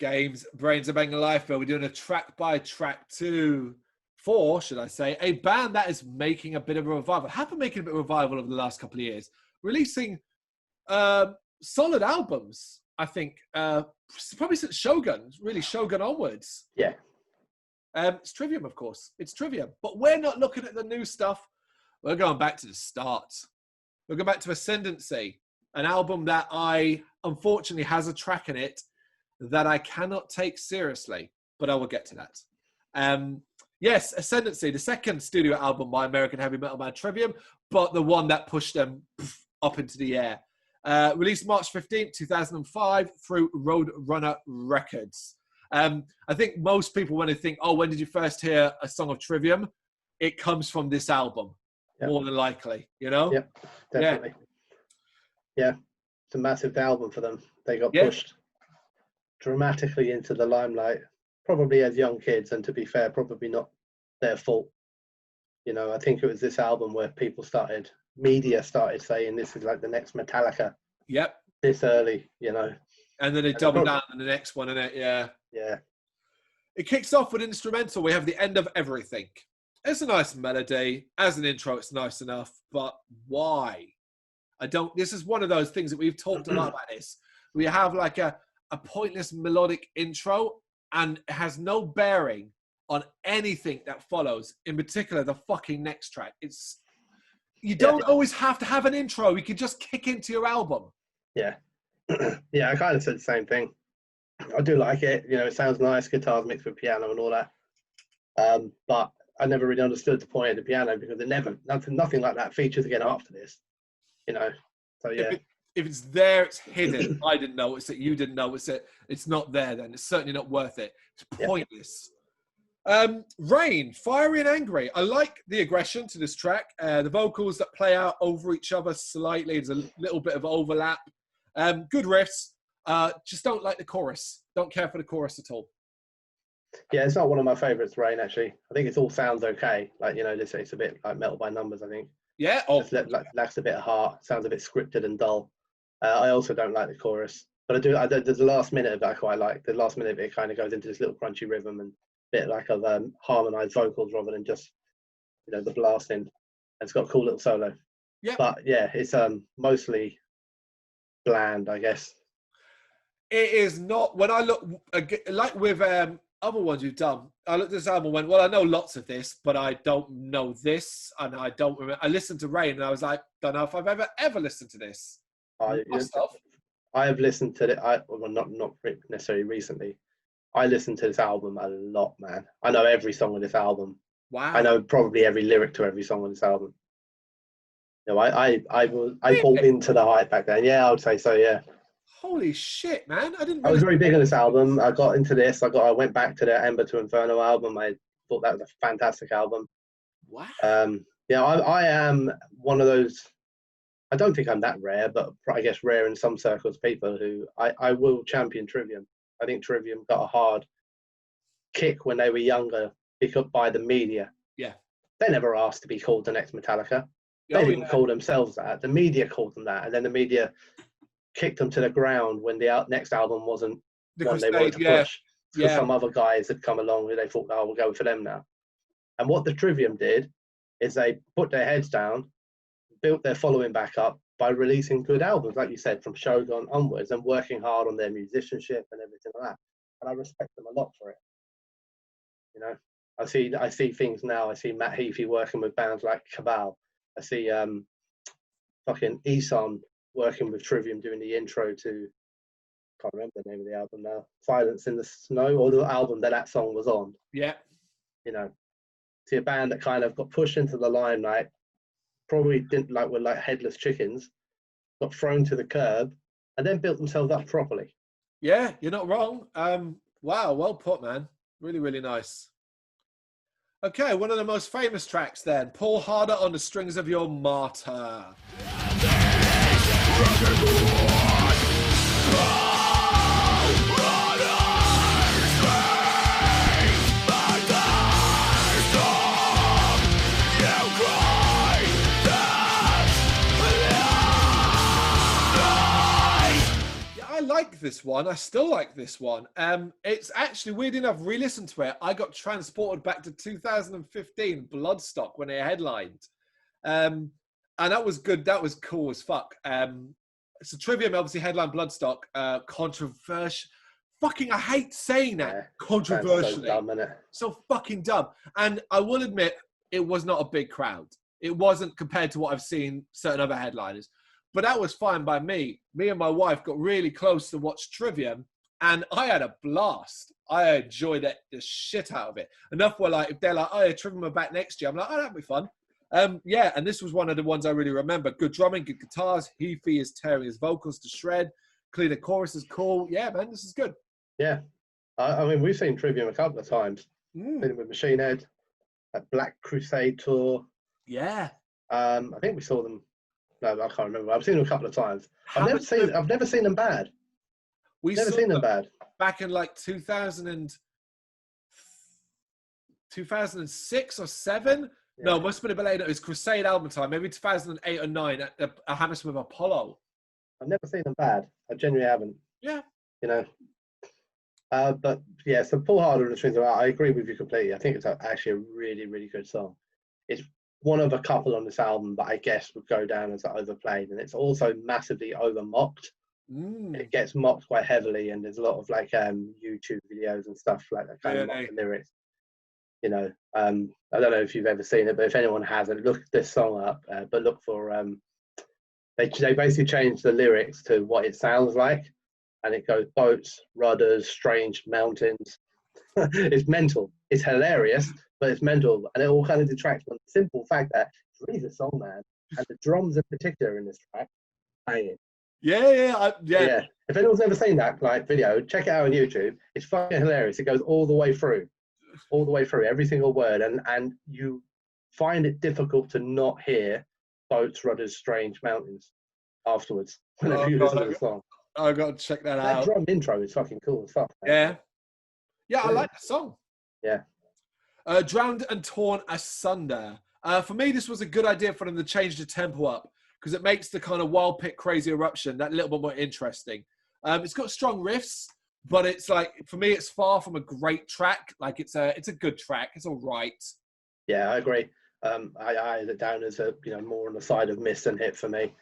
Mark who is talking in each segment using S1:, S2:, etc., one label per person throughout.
S1: games, Brrraains A Head-Banging Life, where we're doing a track by track for, should I say, a band that is making a bit of a revival. Have been making a bit of a revival over the last couple of years, releasing solid albums, I think, probably since Shogun, really Shogun onwards.
S2: Yeah.
S1: It's Trivium, of course. It's Trivium. But we're not looking at the new stuff. We're going back to the start. We're going back to Ascendancy, an album that unfortunately has a track in it that I cannot take seriously, but I will get to that. Yes, Ascendancy, the second studio album by American heavy metal band Trivium, but the one that pushed them up into the air. Released March 15th, 2005 through Roadrunner Records. I think most people, when they think, oh, when did you first hear a song of Trivium? It comes from this album, more than likely, you know?
S2: Yep, definitely. Yeah, it's a massive album for them. They got pushed dramatically into the limelight, probably as young kids, and to be fair, probably not their fault. You know, I think it was this album where media started saying this is like the next Metallica.
S1: Yep.
S2: This early, you know.
S1: And then they doubled down on the next one, innit? Yeah.
S2: Yeah. It
S1: kicks off with instrumental. We have The End of Everything. It's a nice melody. As an intro, it's nice enough. But why? This is one of those things that we've talked a lot about this. We have like a pointless melodic intro, and it has no bearing on anything that follows, in particular the fucking next track. You don't always have to have an intro. You can just kick into your album.
S2: Yeah. Yeah, I kind of said the same thing. I do like it. You know, it sounds nice, guitars mixed with piano and all that. But I never really understood the point of the piano because nothing like that features again after this. You know, so yeah.
S1: If it's there, it's hidden. I didn't notice it. You didn't notice it. It's not there then. It's certainly not worth it. It's pointless. Rain, Fiery and Angry. I like the aggression to this track. The vocals that play out over each other slightly. There's a little bit of overlap. Good riffs. Just don't like the chorus. Don't care for the chorus at all.
S2: Yeah, it's not one of my favourites, Rain, actually. I think it all sounds okay. Like, you know, it's a bit like Metal by Numbers, I think.
S1: Yeah.
S2: Lacks a bit of heart. Sounds a bit scripted and dull. I also don't like the chorus. But there's the last minute of it I quite like. The last minute of it kind of goes into this little crunchy rhythm and a bit like of harmonised vocals rather than just, you know, the blasting. And it's got a cool little solo. Yeah. But yeah, it's mostly bland, I guess.
S1: It is not. When I look, like with other ones you've done, I looked at this album and went, well, I know lots of this, but I don't know this, and I don't remember. I listened to Rain and I was like, don't know if I've ever listened to this.
S2: I have listened to it. Well, not necessarily recently. I listened to this album a lot, man. I know every song on this album.
S1: Wow.
S2: I know probably every lyric to every song on this album. You know, I bought into the hype back then. Yeah, I would say so. Yeah.
S1: Holy shit, man!
S2: I was very big on this album. I got into this. I went back to the Ember to Inferno album. I thought that was a fantastic album.
S1: Wow.
S2: Yeah, I am one of those. I don't think I'm that rare, but I guess rare in some circles, people who I will champion Trivium. I think Trivium got a hard kick when they were younger, picked up by the media.
S1: Yeah.
S2: They never asked to be called the next Metallica. They didn't call themselves that. The media called them that, and then the media kicked them to the ground when the next album wasn't one they wanted to push. Because some other guys had come along who they thought, oh, we'll go for them now. And what the Trivium did is they put their heads down, built their following back up by releasing good albums, like you said, from Shogun onwards, and working hard on their musicianship and everything like that. And I respect them a lot for it. You know, I see things now. I see Matt Heafy working with bands like Cabal. I see fucking Eson working with Trivium doing the intro to, can't remember the name of the album now, Silence in the Snow, or the album that song was on.
S1: Yeah.
S2: You know, see a band that kind of got pushed into the limelight, probably didn't were like headless chickens, got thrown to the curb, and then built themselves up properly.
S1: Yeah, you're not wrong. Wow, well put, man. Really, really nice. Okay, one of the most famous tracks then. Pull Harder on the Strings of Your Martyr. I like this one. I still like this one. It's actually weird enough. Re-listened to it. I got transported back to 2015 Bloodstock when they headlined, and that was good. That was cool as fuck. So Trivium obviously headline Bloodstock. Controversial. Fucking, I hate saying that.
S2: Yeah,
S1: controversially.
S2: so dumb, isn't it?
S1: So fucking dumb. And I will admit, it was not a big crowd. It wasn't compared to what I've seen certain other headliners. But that was fine by me. Me and my wife got really close to watch Trivium, and I had a blast. I enjoyed the shit out of it. Enough where, like, if they're like, oh, yeah, Trivium are back next year, I'm like, oh, that'd be fun. Yeah, and this was one of the ones I really remember. Good drumming, good guitars. Heafy is tearing his vocals to shred. Cleaner chorus is cool. Yeah, man, this is good.
S2: Yeah. I mean, we've seen Trivium a couple of times. Seen it with Machine Head, at Black Crusade tour.
S1: Yeah.
S2: I think we saw them. No, I can't remember. I've seen them a couple of times. I've never seen them bad. Never seen them bad.
S1: Back in like 2006 or 7. Yeah. No, must have been a bit later. It was Crusade album time, maybe 2008 or 9 at a Hammersmith Apollo.
S2: I've never seen them bad. I genuinely haven't.
S1: Yeah.
S2: You know. But yeah, so Paul Harder and the Strings of Out, I agree with you completely. I think it's actually a really, really good song. It's one of a couple on this album that I guess would go down as overplayed, and it's also massively over-mocked. It gets mocked quite heavily, and there's a lot of like YouTube videos and stuff like that kind of mock the lyrics. You know, I don't know if you've ever seen it, but if anyone hasn't, look this song up. But look for they basically changed the lyrics to what it sounds like, and it goes boats, rudders, strange mountains. It's mental. It's hilarious, but it's mental, and it all kind of detracts from the simple fact that it's really the song, man, and the drums in particular in this track, banging.
S1: Yeah.
S2: If anyone's never seen that like video, check it out on YouTube. It's fucking hilarious. It goes all the way through, every single word, and you find it difficult to not hear boats, rudders, strange mountains afterwards whenever you listen to the song.
S1: I've got to check that out.
S2: That drum intro is fucking cool as fuck.
S1: Man. Yeah, I like the song.
S2: Yeah.
S1: Drowned and Torn Asunder. For me, this was a good idea for them to change the tempo up, because it makes the kind of wild pick crazy eruption that little bit more interesting. It's got strong riffs, but it's like, for me, it's far from a great track. Like, it's a good track. It's all right.
S2: Yeah, I agree. I had it down as more on the side of miss than hit for me.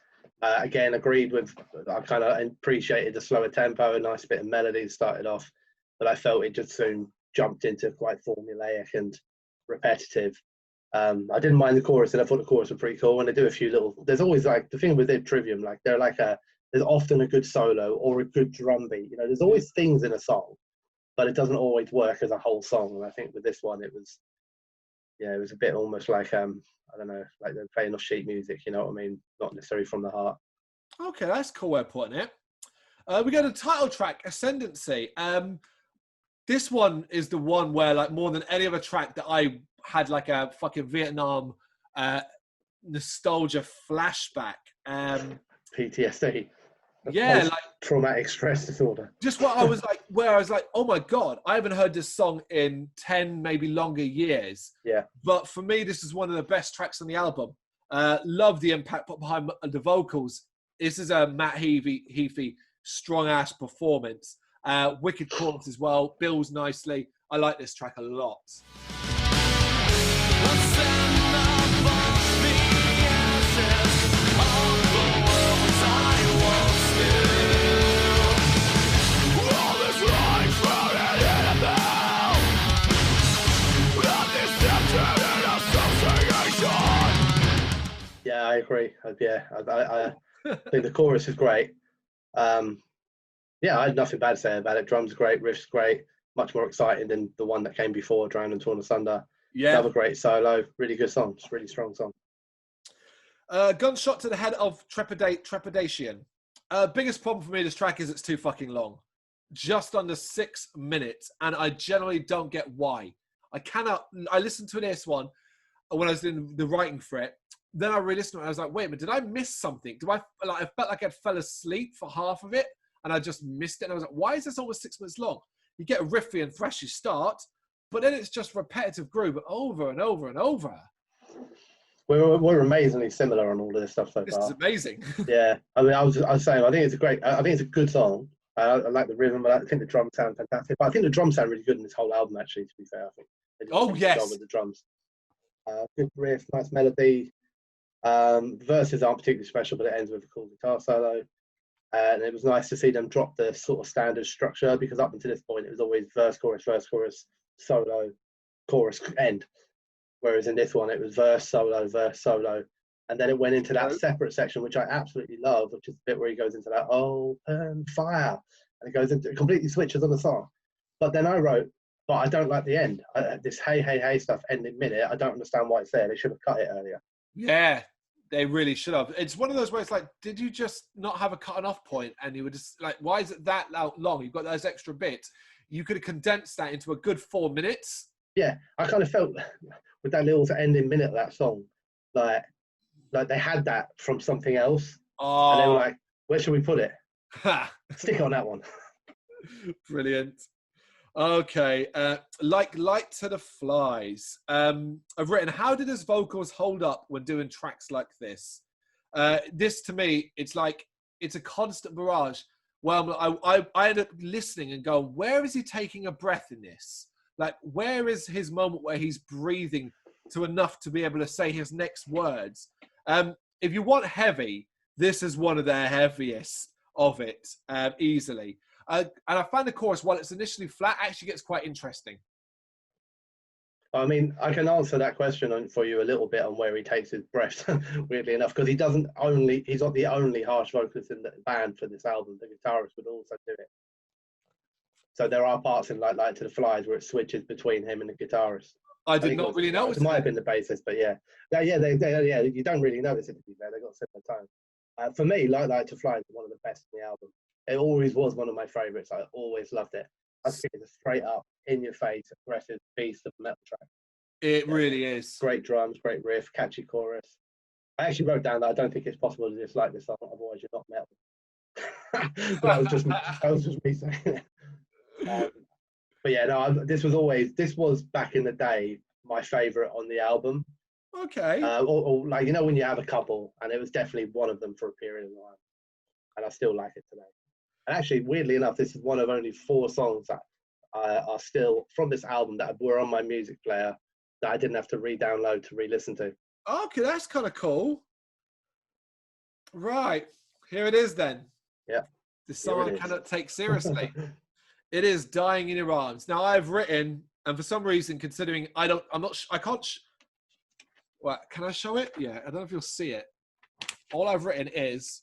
S2: Again, agreed with. I kind of appreciated the slower tempo, a nice bit of melody started off, but I felt it just soon jumped into quite formulaic and repetitive. I didn't mind the chorus, and I thought the chorus was pretty cool. And they do a few little. There's always like the thing with the Trivium, like there's often a good solo or a good drum beat. You know, there's always things in a song, but it doesn't always work as a whole song. And I think with this one, it was a bit almost like I don't know, like they're playing off sheet music. You know what I mean? Not necessarily from the heart.
S1: Okay, that's a cool way of putting it. We got a title track, Ascendancy. This one is the one where, like, more than any other track that I had like a fucking Vietnam nostalgia flashback.
S2: PTSD.
S1: Yeah, like
S2: traumatic stress disorder.
S1: Just what I was like, where I was like, oh my God, I haven't heard this song in 10, maybe longer years.
S2: Yeah.
S1: But for me, this is one of the best tracks on the album. Love the impact put behind the vocals. This is a Matt Heafy strong ass performance. Wicked chorus as well. Builds nicely. I like this track a lot.
S2: Yeah, I agree. I think the chorus is great. Yeah, I had nothing bad to say about it. Drums great, riffs great, much more exciting than the one that came before, Drowned and Torn Asunder. Yeah. Another great solo, really good song, really strong song.
S1: Gunshot to the Head of Trepidation. Biggest problem for me, this track is it's too fucking long. Just under 6 minutes, and I generally don't get why. I listened to this one when I was doing the writing for it. Then I re-listened to it and I was like, wait a minute, did I miss something? I felt like I fell asleep for half of it and I just missed it. And I was like, why is this almost 6 minutes long? You get a riffy and thrashy start, but then it's just repetitive groove over and over and over.
S2: We're amazingly similar on all of this stuff so far.
S1: This is amazing.
S2: Yeah, I mean, I was saying, I think it's a good song. I like the rhythm. I think the drums sound fantastic. But I think the drums sound really good in this whole album, actually, to be fair. I think they did a really good job with the drums. Good riff, nice melody. Verses aren't particularly special, but it ends with a cool guitar solo. And it was nice to see them drop the sort of standard structure, because up until this point, it was always verse, chorus, solo, chorus, end. Whereas in this one, it was verse, solo. And then it went into that separate section, which I absolutely love, which is the bit where he goes into that open fire. And it goes into, it completely switches on the song. But then I wrote, but I don't like the end. This hey stuff ending minute. I don't understand why it's there. They should have cut it earlier.
S1: Yeah, they really should have. It's one of those where it's like, did you just not have a cutting off point? And you were just like, why is it that long? You've got those extra bits. You could have condensed that into a good 4 minutes.
S2: Yeah, I kind of felt with that little ending minute of that song, like they had that from something else. Oh. And they were like, where should we put it? Stick on that one.
S1: Brilliant. Okay, like light to the flies. I've written, how did his vocals hold up when doing tracks like this? This to me, it's like, it's a constant barrage. Well, I end up listening and going, where is he taking a breath in this? Like, where is his moment where he's breathing to enough to be able to say his next words? If you want heavy, this is one of their heaviest of it, easily. And I find the chorus, while it's initially flat, actually gets quite interesting.
S2: I mean, I can answer that question for you a little bit on where he takes his breath, weirdly enough, because he's not the only harsh vocalist in the band for this album. The guitarist would also do it. So there are parts in like Light to the Flies where it switches between him and the guitarist.
S1: I did not really notice.
S2: It might have been the bassist, but yeah. You don't really notice it, to be fair. They got similar time. For me, Light to Fly is one of the best in the album. It always was one of my favourites. I always loved it. I think it's a straight up, in your face, aggressive beast of a metal track.
S1: It really is.
S2: Great drums, great riff, catchy chorus. I actually wrote down that I don't think it's possible to dislike this song, otherwise you're not metal. That was just me saying it. But yeah, no, this was back in the day my favourite on the album.
S1: Okay.
S2: Or like, you know, when you have a couple, and it was definitely one of them for a period of time, and I still like it today. And actually, weirdly enough, this is one of only 4 songs that are still from this album that were on my music player that I didn't have to re-download to re-listen to.
S1: Okay, that's kind of cool. Right, here it is then.
S2: Yeah.
S1: The song I cannot take seriously. It is Dying in Your Arms. Now I've written, and for some reason, considering I can't. Well, can I show it? Yeah, I don't know if you'll see it. All I've written is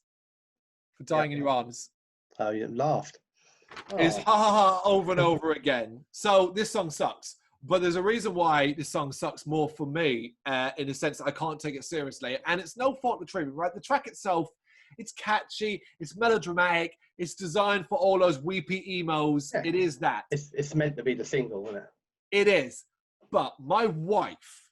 S1: for Dying in Your Arms.
S2: Oh, you laughed.
S1: Is ha ha ha over and over again. So this song sucks, but there's a reason why this song sucks more for me, in the sense that I can't take it seriously, and it's no fault of Trivium, right? The track itself, it's catchy, it's melodramatic, it's designed for all those weepy emos. Yeah. It is that.
S2: It's meant to be the single, isn't it?
S1: It is. But my wife,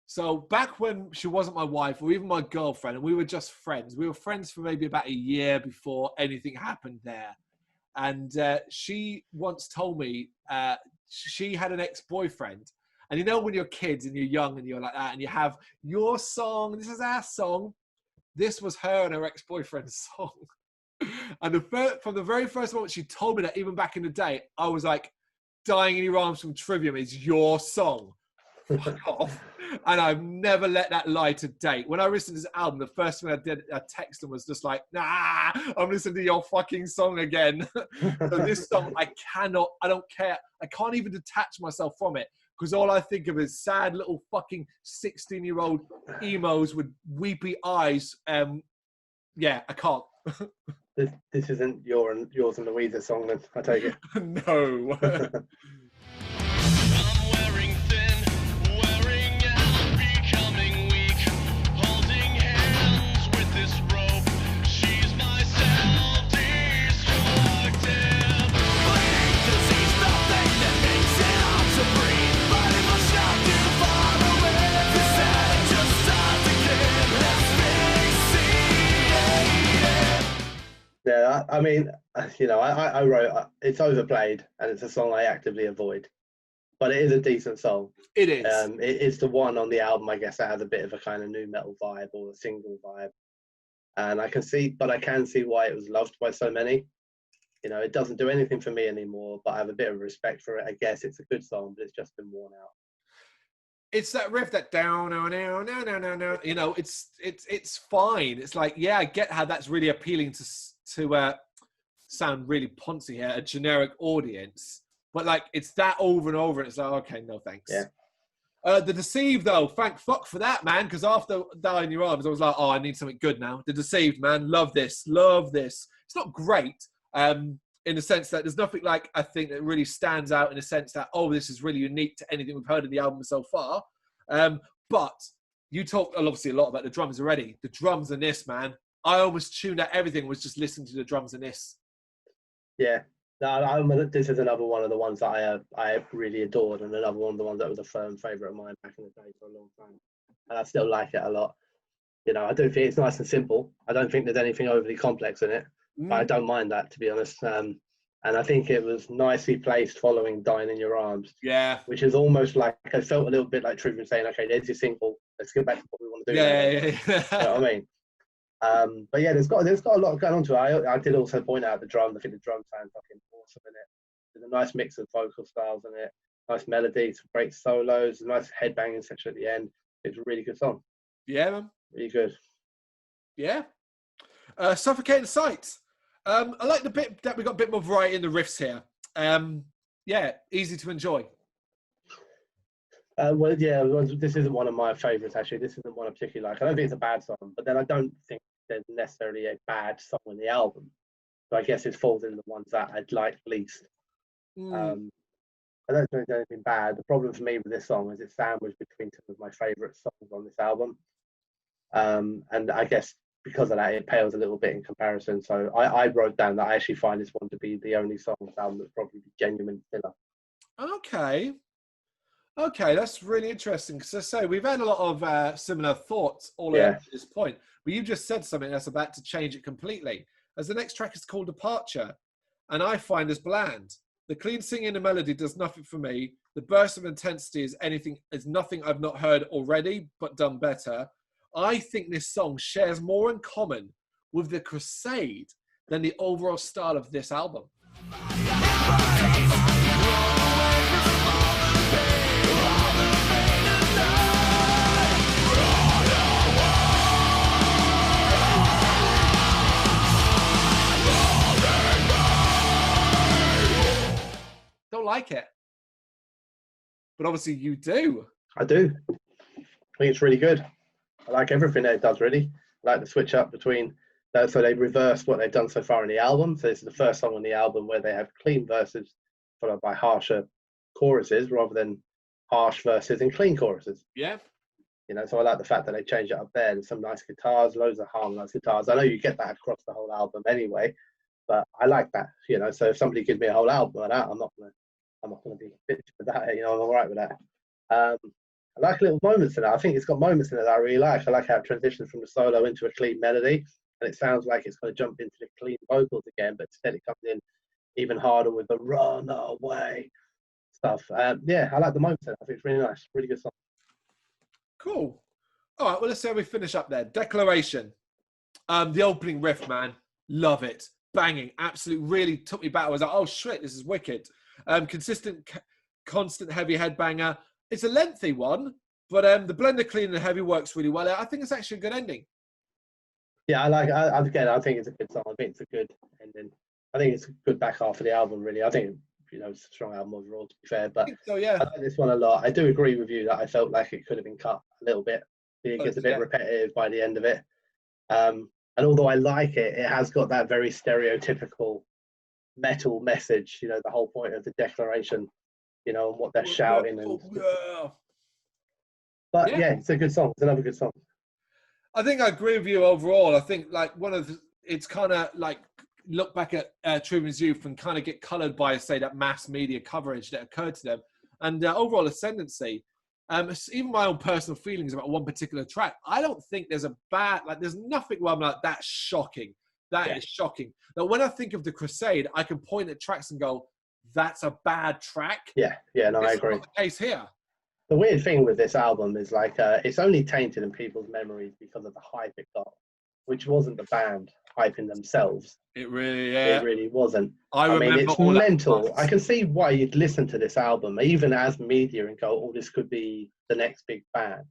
S1: so back when she wasn't my wife or even my girlfriend, and we were just friends, we were friends for maybe about a year before anything happened there. And she once told me she had an ex-boyfriend. And you know when you're kids and you're young and you're like that and you have your song, this is our song. This was her and her ex-boyfriend's song. And from the very first moment she told me that, even back in the day, I was like, Dying in Your Arms from Trivium is your song. Fuck off. And I've never let that lie to date. When I listened to this album, the first thing I did, I texted them, was just like, nah, I'm listening to your fucking song again. So this song, I don't care. I can't even detach myself from it, because all I think of is sad little fucking 16-year-old emos with weepy eyes. Yeah, I can't.
S2: This isn't yours and Louisa's song, then, I take it.
S1: No.
S2: Yeah, I mean, you know, I wrote, it's overplayed and it's a song I actively avoid, but it is a decent song.
S1: It is.
S2: It's the one on the album, I guess, that has a bit of a kind of new metal vibe or a single vibe. And I can see why it was loved by so many. You know, it doesn't do anything for me anymore, but I have a bit of respect for it. I guess it's a good song, but it's just been worn out.
S1: It's that riff, that down, no. You know, it's fine. It's like, yeah, I get how that's really appealing to sound really poncy here, a generic audience. But like, it's that over and over, and it's like, okay, no thanks.
S2: Yeah.
S1: The Deceived, though, thank fuck for that, man. Because after Die in Your Arms, I was like, oh, I need something good now. The Deceived, man, love this. It's not great, in the sense that there's nothing like, I think, that really stands out in the sense that, oh, this is really unique to anything we've heard of the album so far. But you talked obviously a lot about the drums already. The drums in this, man, I almost tuned out everything, was just listening to the drums in this.
S2: Yeah. No, this is another one of the ones that I really adored, and another one of the ones that was a firm favourite of mine back in the day for a long time. And I still like it a lot. You know, I do think it's nice and simple. I don't think there's anything overly complex in it. But I don't mind that, to be honest. And I think it was nicely placed following Dying in Your Arms.
S1: Yeah.
S2: Which is almost like, I felt a little bit like Trivium saying, okay, there's your single. Let's get back to what we want to do.
S1: Yeah.
S2: You know what I mean? But yeah, there's got a lot going on to it. I did also point out the drum. I think the drum sounds fucking awesome in it. There's a nice mix of vocal styles in it. Nice melody, some great solos, a nice headbanging section at the end. It's a really good song.
S1: Yeah, man.
S2: Really good.
S1: Yeah. Suffocating Sights. I like the bit that we got a bit more variety in the riffs here. Yeah, easy to enjoy.
S2: Well, yeah, this isn't one of my favourites, actually. This isn't one I particularly like. I don't think it's a bad song, but then I don't think there's necessarily a bad song in the album. So I guess it falls in the ones that I'd like least. I don't think there's anything bad. The problem for me with this song is it's sandwiched between two of my favourite songs on this album. And I guess because of that, it pales a little bit in comparison. So I wrote down that I actually find this one to be the only song on this album that's probably genuine filler.
S1: Okay, that's really interesting. Because I say we've had a lot of similar thoughts all the way up to this point. But you just said something that's about to change it completely. As the next track is called Departure, and I find this bland. The clean singing and melody does nothing for me. The burst of intensity is nothing I've not heard already, but done better. I think this song shares more in common with The Crusade than the overall style of this album. Don't like it, but obviously you do.
S2: I do. I think it's really good. I like everything that it does, really. I like the switch up between so they reverse what they've done so far in the album. So this is the first song on the album where they have clean verses followed by harsher choruses rather than harsh verses and clean choruses.
S1: Yeah.
S2: You know, so I like the fact that they changed it up there. There's some nice guitars, loads of harmonized guitars. I know you get that across the whole album anyway, but I like that. You know, so if somebody gives me a whole album like that, I'm not gonna be bitchy with that. You know, I'm all right with that. I like little moments in it. I think it's got moments in it that I really like. I like how it transitions from the solo into a clean melody, and it sounds like it's going to jump into the clean vocals again, but instead it comes in even harder with the run away stuff. Yeah, I like the moments in it. I think it's really nice. Really good song.
S1: Cool. All right, well, let's see how we finish up there. Declaration. The opening riff, man. Love it. Banging. Absolutely really took me back. I was like, oh, shit, this is wicked. Consistent, constant heavy headbanger. It's a lengthy one, but the blend of clean and heavy works really well. I think it's actually a good ending.
S2: Yeah, again, I think it's a good song. I think it's a good ending. I think it's a good back half of the album, really. I think, you know, it's a strong album overall, to be fair. But
S1: so, yeah.
S2: I like this one a lot. I do agree with you that I felt like it could have been cut a little bit. It gets a bit repetitive by the end of it. And although I like it, it has got that very stereotypical metal message, you know, the whole point of the declaration, you know, and what they're shouting. But yeah, it's a good song. It's another good song.
S1: I think I agree with you overall. I think like it's kind of like look back at Trivium's youth and kind of get coloured by, say, that mass media coverage that occurred to them. And overall Ascendancy, even my own personal feelings about one particular track, I don't think there's there's nothing where I'm like, that's shocking. That is shocking. Now, when I think of The Crusade, I can point at tracks and go, that's a bad track.
S2: Yeah, no, I agree.
S1: Not the case here.
S2: The weird thing with this album is like it's only tainted in people's memories because of the hype it got which wasn't the band hyping themselves.
S1: It really
S2: wasn't.
S1: I
S2: mean, it's
S1: all
S2: mental. I can see why you'd listen to this album, even as media, and go, "Oh, this could be the next big band."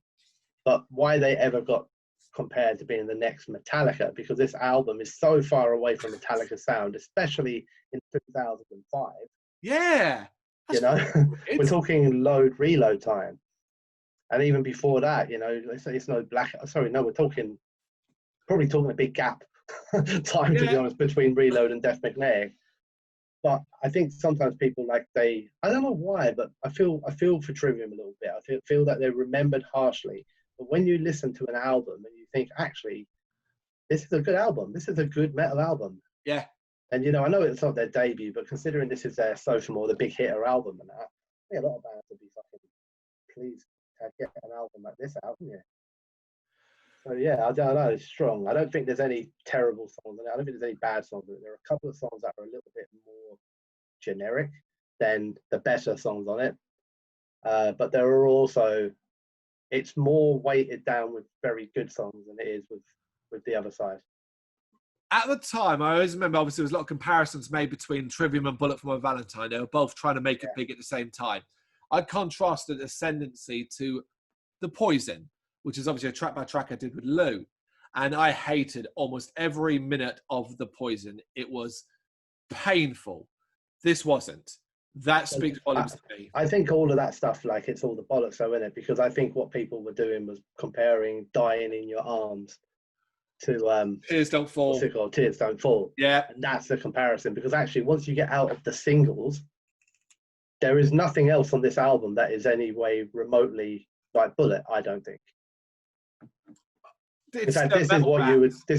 S2: But why they ever got compared to being the next Metallica? Because this album is so far away from Metallica's sound, especially in 2005.
S1: Yeah,
S2: you know, we're talking load reload time, and even before that, you know, it's no black. Sorry, no, we're probably talking a big gap time, to be honest, between Reload and Death Magnetic. But I think sometimes people I don't know why, but I feel for Trivium a little bit. I feel that they're remembered harshly. But when you listen to an album and you think, actually, this is a good album. This is a good metal album.
S1: Yeah.
S2: And, you know, I know it's not their debut, but considering this is their sophomore, the big hitter album and that, I think a lot of bands would be fucking pleased to get an album like this out, wouldn't you? So yeah, I don't know, it's strong. I don't think there's any terrible songs in it. I don't think there's any bad songs in it. There are a couple of songs that are a little bit more generic than the better songs on it. But there are also, it's more weighted down with very good songs than it is with the other side.
S1: At the time, I always remember, obviously, there was a lot of comparisons made between Trivium and Bullet for My Valentine. They were both trying to make it big at the same time. I contrasted Ascendancy to The Poison, which is obviously a track-by-track I did with Lou. And I hated almost every minute of The Poison. It was painful. This wasn't. That speaks volumes to me.
S2: I think all of that stuff, like, it's all the bollocks, though, isn't it? Because I think what people were doing was comparing Dying in Your Arms to
S1: Tears Don't Fall.
S2: What's it called? Tears Don't Fall.
S1: Yeah.
S2: And that's the comparison, because actually once you get out of the singles, there is nothing else on this album that is any way remotely like Bullet, I don't think. In fact, this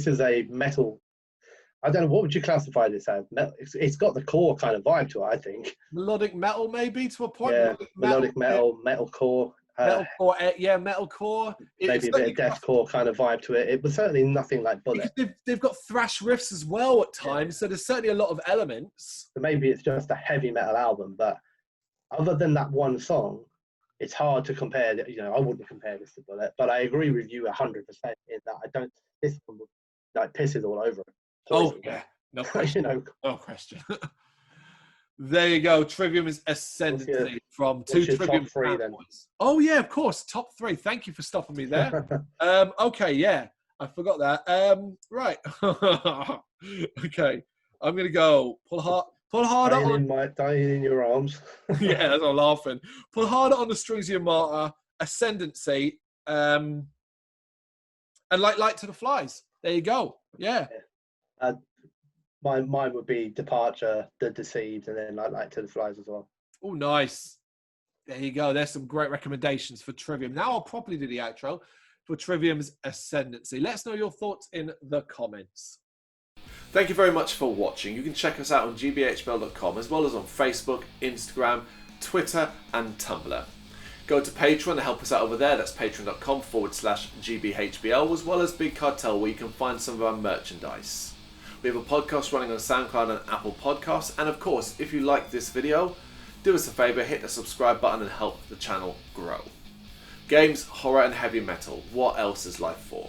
S2: is a metal, I don't know, what would you classify this as? It's got the core kind of vibe to it, I think.
S1: Melodic metal, maybe, to a point.
S2: Yeah, melodic metal, metalcore.
S1: Metalcore.
S2: Maybe a bit of deathcore kind of vibe to it. It was certainly nothing like Bullet.
S1: They've got thrash riffs as well at times, so there's certainly a lot of elements.
S2: So maybe it's just a heavy metal album, but other than that one song, it's hard to compare. You know, I wouldn't compare this to Bullet, but I agree with you 100% in that I don't. This one pisses all over it.
S1: Oh yeah, no question. No question. There you go. Trivium is Ascendancy from two Trivium
S2: three, then.
S1: Oh yeah, of course. Top 3. Thank you for stopping me there. Okay, yeah. I forgot that. Right. Okay. I'm gonna go pull harder
S2: Dying in Your Arms.
S1: Yeah, that's what I'm laughing. Pull harder on the strings of your martyr, Ascendancy, and light to the flies. There you go. Yeah.
S2: Mine would be Departure, The Deceived, and then Light to the Flies as well.
S1: Oh, nice. There you go. There's some great recommendations for Trivium. Now I'll properly do the outro for Trivium's Ascendancy. Let us know your thoughts in the comments. Thank you very much for watching. You can check us out on gbhbl.com as well as on Facebook, Instagram, Twitter and Tumblr. Go to Patreon to help us out over there. That's patreon.com/gbhbl, as well as Big Cartel, where you can find some of our merchandise. We have a podcast running on SoundCloud and Apple Podcasts. And of course, if you like this video, do us a favour, hit the subscribe button and help the channel grow. Games, horror and heavy metal. What else is life for?